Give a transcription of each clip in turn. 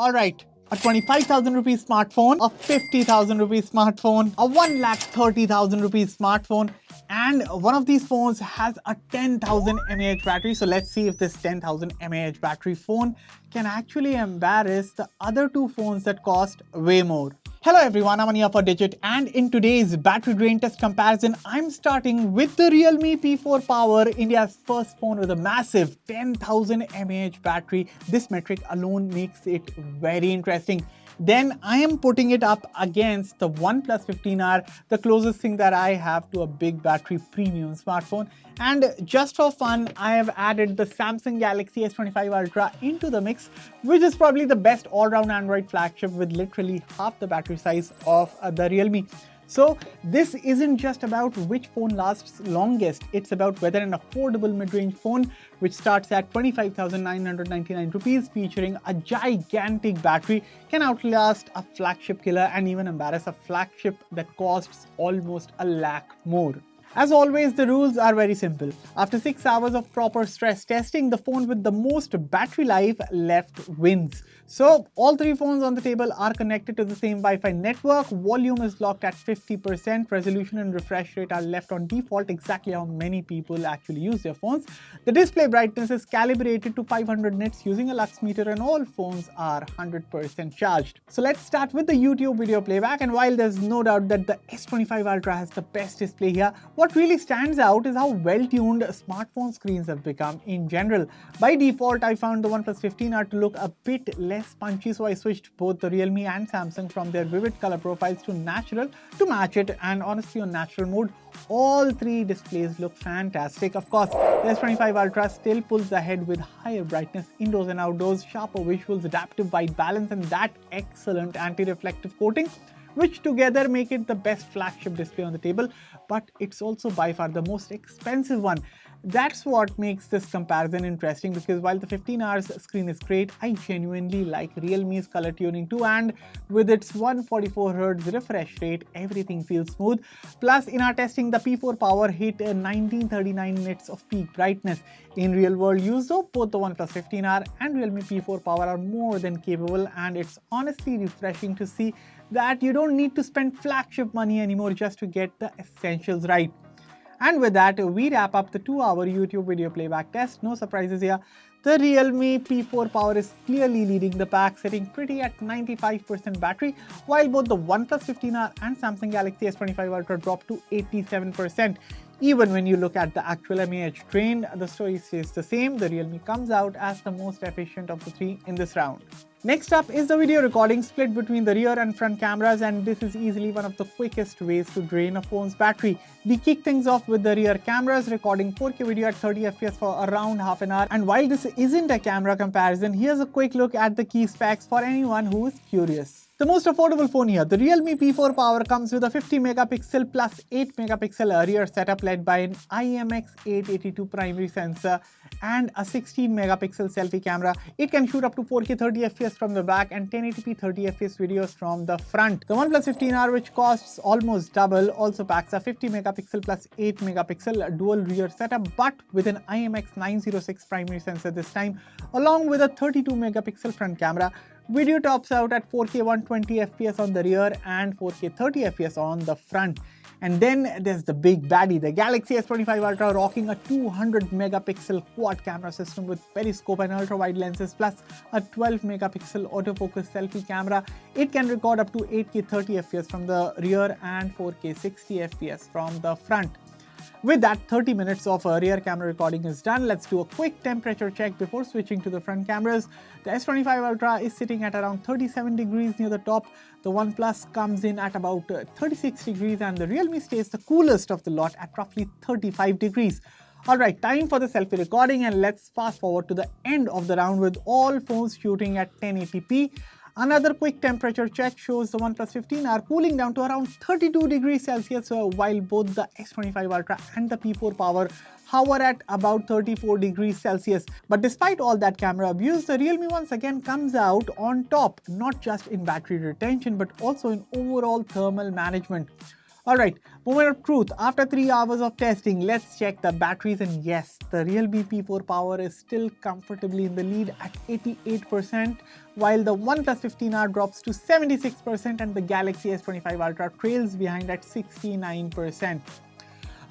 Alright, a 25,000 rupees smartphone, a 50,000 rupees smartphone, a 1,30,000 rupees smartphone, and one of these phones has a 10,000 mAh battery. So let's see if this 10,000 mAh battery phone can actually embarrass the other two phones that cost way more. Hello everyone, I'm Ania for Digit, and in today's battery drain test comparison, I'm starting with the Realme P4 Power, India's first phone with a massive 10,000 mAh battery. This metric alone makes it very interesting. Then I am putting it up against the OnePlus 15R, the closest thing that I have to a big battery premium smartphone. And just for fun, I have added the Samsung Galaxy S25 Ultra into the mix, which is probably the best all-round Android flagship with literally half the battery size of the Realme. So this isn't just about which phone lasts longest, it's about whether an affordable mid-range phone which starts at 25,999 rupees featuring a gigantic battery can outlast a flagship killer and even embarrass a flagship that costs almost a lakh more. As always, the rules are very simple. After 6 hours of proper stress testing, the phone with the most battery life left wins. So all three phones on the table are connected to the same Wi-Fi network, volume is locked at 50%, resolution and refresh rate are left on default, exactly how many people actually use their phones. The display brightness is calibrated to 500 nits using a lux meter, and all phones are 100% charged. So let's start with the YouTube video playback, and while there's no doubt that the S25 Ultra has the best display here, what really stands out is how well-tuned smartphone screens have become in general. By default, I found the OnePlus 15R to look a bit less punchy, so I switched both the Realme and Samsung from their vivid color profiles to natural to match it, and honestly on natural mode, all three displays look fantastic. Of course, the S25 Ultra still pulls ahead with higher brightness indoors and outdoors, sharper visuals, adaptive white balance, and that excellent anti-reflective coating, which together make it the best flagship display on the table, but it's also by far the most expensive one. That's what makes this comparison interesting, because while the 15R's screen is great, I genuinely like Realme's color tuning too, and with its 144Hz refresh rate, everything feels smooth. Plus, in our testing, the P4 Power hit 1939 nits of peak brightness. In real world use though, both the OnePlus 15R and Realme P4 Power are more than capable, and it's honestly refreshing to see that you don't need to spend flagship money anymore just to get the essentials right. And with that, we wrap up the 2-hour YouTube video playback test. No surprises here. The Realme P4 Power is clearly leading the pack, sitting pretty at 95% battery, while both the OnePlus 15R and Samsung Galaxy S25 Ultra drop to 87%. Even when you look at the actual mAh drain, the story stays the same. The Realme comes out as the most efficient of the three in this round. Next up is the video recording, split between the rear and front cameras, and this is easily one of the quickest ways to drain a phone's battery. We kick things off with the rear cameras, recording 4K video at 30 fps for around half an hour. And while this isn't a camera comparison, here's a quick look at the key specs for anyone who is curious. The most affordable phone here, the Realme P4 Power, comes with a 50 megapixel plus 8 megapixel rear setup led by an IMX882 primary sensor and a 16 megapixel selfie camera. It can shoot up to 4K 30 fps from the back and 1080p 30 fps videos from the front. The OnePlus 15R, which costs almost double, also packs a 50 megapixel plus 8 megapixel dual rear setup, but with an IMX906 primary sensor this time, along with a 32 megapixel front camera. Video tops out at 4K 120 fps on the rear and 4K 30 fps on the front. And then there's the big baddie, the Galaxy S25 Ultra, rocking a 200 megapixel quad camera system with periscope and ultra-wide lenses, plus a 12 megapixel autofocus selfie camera. It can record up to 8K 30 fps from the rear and 4K 60 fps from the front. With that, 30 minutes of rear camera recording is done. Let's do a quick temperature check before switching to the front cameras. The S25 Ultra is sitting at around 37 degrees near the top. The OnePlus comes in at about 36 degrees, and the Realme stays the coolest of the lot at roughly 35 degrees. Alright, time for the selfie recording, and let's fast forward to the end of the round with all phones shooting at 1080p. Another quick temperature check shows the OnePlus 15R cooling down to around 32 degrees Celsius, while both the S25 Ultra and the P4 Power hover at about 34 degrees Celsius. But despite all that camera abuse, the Realme once again comes out on top, not just in battery retention but also in overall thermal management. Alright, moment of truth. After 3 hours of testing, let's check the batteries, and yes, the Realme P4 Power is still comfortably in the lead at 88%, while the OnePlus 15R drops to 76% and the Galaxy S25 Ultra trails behind at 69%.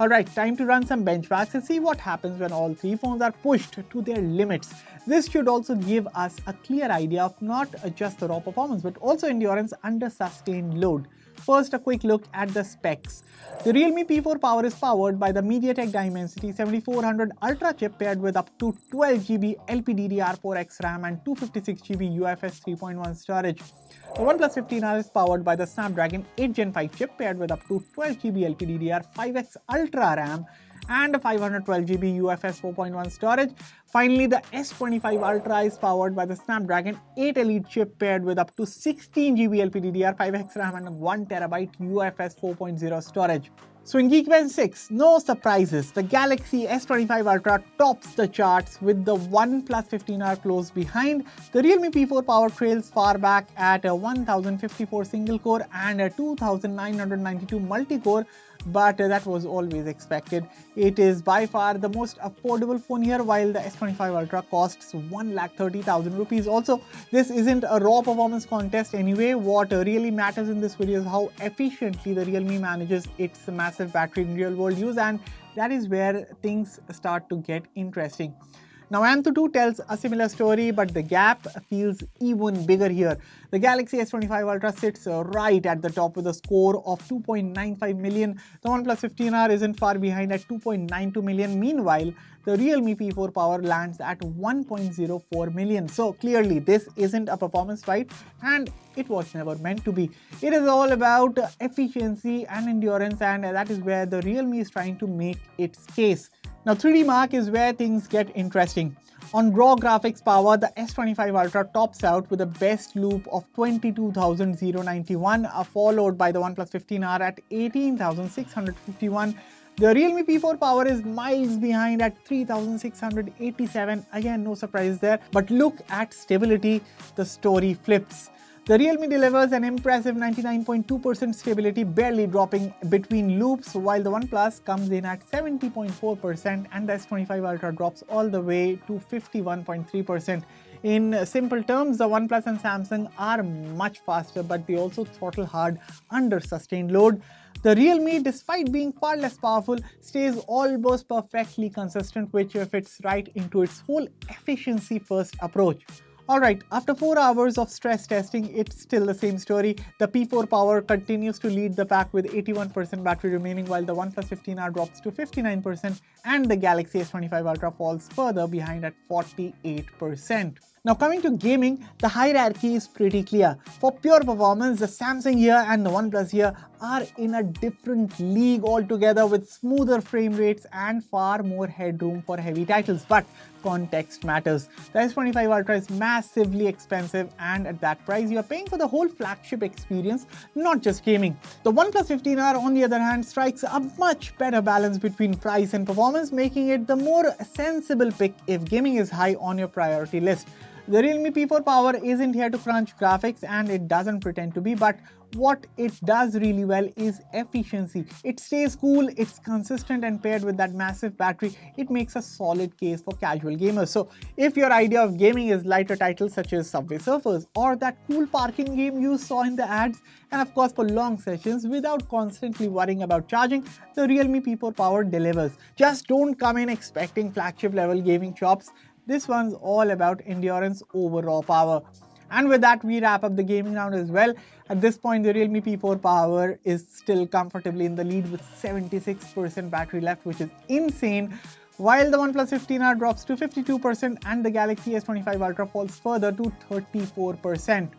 Alright, time to run some benchmarks and see what happens when all three phones are pushed to their limits. This should also give us a clear idea of not just the raw performance but also endurance under sustained load. First, a quick look at the specs. The Realme P4 Power is powered by the MediaTek Dimensity 7400 Ultra chip paired with up to 12GB LPDDR4X RAM and 256GB UFS 3.1 storage. The OnePlus 15R is powered by the Snapdragon 8 Gen 5 chip paired with up to 12GB LPDDR5X Ultra RAM and 512GB UFS 4.1 storage. Finally, the S25 Ultra is powered by the Snapdragon 8 Elite chip paired with up to 16GB LPDDR5X RAM and 1TB UFS 4.0 storage. So in Geekbench 6, no surprises, the Galaxy S25 Ultra tops the charts with the OnePlus 15R close behind. The Realme P4 Power trails far back at a 1054 single-core and a 2992 multi-core, but that was always expected. It is by far the most affordable phone here, while the S25 Ultra costs 1,30,000 rupees. Also, this isn't a raw performance contest anyway. What really matters in this video is how efficiently the Realme manages its massive battery in real world use, and that is where things start to get interesting. Now, Antutu tells a similar story, but the gap feels even bigger here. The Galaxy S25 Ultra sits right at the top with a score of 2.95 million. The OnePlus 15R isn't far behind at 2.92 million. Meanwhile, the Realme P4 Power lands at 1.04 million. So clearly, this isn't a performance fight, and it was never meant to be. It is all about efficiency and endurance, and that is where the Realme is trying to make its case. Now, 3D Mark is where things get interesting. On raw graphics power, the S25 Ultra tops out with a best loop of 22,091, followed by the OnePlus 15R at 18,651. The Realme P4 Power is miles behind at 3,687. Again, no surprise there. But look at stability, the story flips. The Realme delivers an impressive 99.2% stability, barely dropping between loops, while the OnePlus comes in at 70.4% and the S25 Ultra drops all the way to 51.3%. In simple terms, the OnePlus and Samsung are much faster, but they also throttle hard under sustained load. The Realme, despite being far less powerful, stays almost perfectly consistent, which fits right into its whole efficiency-first approach. Alright, after 4 hours of stress testing, it's still the same story. The P4 Power continues to lead the pack with 81% battery remaining, while the OnePlus 15R drops to 59% and the Galaxy S25 Ultra falls further behind at 48%. Now, coming to gaming, the hierarchy is pretty clear. For pure performance, the Samsung here and the OnePlus here are in a different league altogether, with smoother frame rates and far more headroom for heavy titles. But context matters. The S25 Ultra is massively expensive, and at that price, you're paying for the whole flagship experience, not just gaming. The OnePlus 15R, on the other hand, strikes a much better balance between price and performance, making it the more sensible pick if gaming is high on your priority list. The Realme P4 Power isn't here to crunch graphics, and it doesn't pretend to be, but what it does really well is efficiency. It stays cool, it's consistent, and paired with that massive battery, it makes a solid case for casual gamers. So if your idea of gaming is lighter titles such as Subway Surfers or that cool parking game you saw in the ads, and of course for long sessions without constantly worrying about charging, the Realme P4 Power delivers. Just don't come in expecting flagship level gaming chops. This one's all about endurance over raw power. And with that, we wrap up the gaming round as well. At this point, the Realme P4 Power is still comfortably in the lead with 76% battery left, which is insane, while the OnePlus 15R drops to 52% and the Galaxy S25 Ultra falls further to 34%.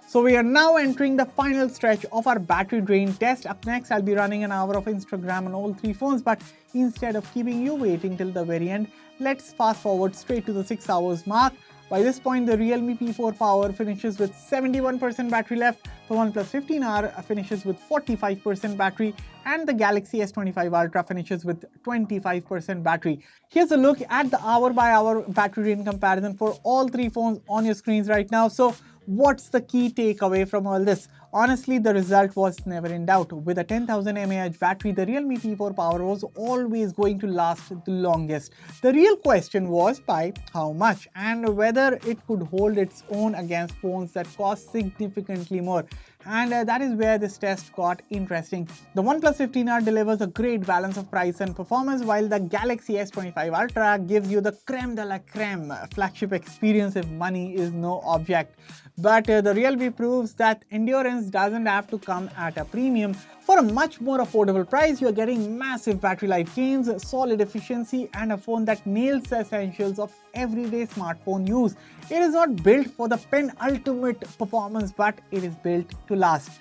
So we are now entering the final stretch of our battery drain test. Up next, I'll be running an hour of Instagram on all three phones, but instead of keeping you waiting till the very end, let's fast forward straight to the 6 hours mark. By this point, the Realme P4 Power finishes with 71% battery left, the OnePlus 15R finishes with 45% battery, and the Galaxy S25 Ultra finishes with 25% battery. Here's a look at the hour-by-hour battery drain comparison for all three phones on your screens right now. So what's the key takeaway from all this? Honestly, the result was never in doubt. With a 10,000 mAh battery, the Realme P4 Power was always going to last the longest. The real question was by how much and whether it could hold its own against phones that cost significantly more. And that is where this test got interesting. The OnePlus 15R delivers a great balance of price and performance, while the Galaxy S25 Ultra gives you the creme de la creme flagship experience if money is no object. But the Realme proves that endurance doesn't have to come at a premium. For a much more affordable price, you're getting massive battery life gains, solid efficiency, and a phone that nails the essentials of everyday smartphone use. It is not built for the penultimate performance, but it is built to last.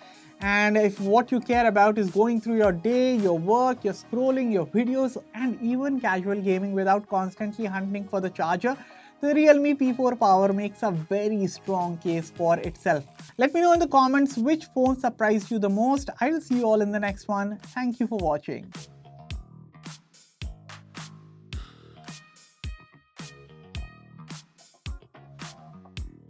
And if what you care about is going through your day, your work, your scrolling, your videos, and even casual gaming without constantly hunting for the charger, the Realme P4 Power makes a very strong case for itself. Let me know in the comments which phone surprised you the most. I'll see you all in the next one. Thank you for watching.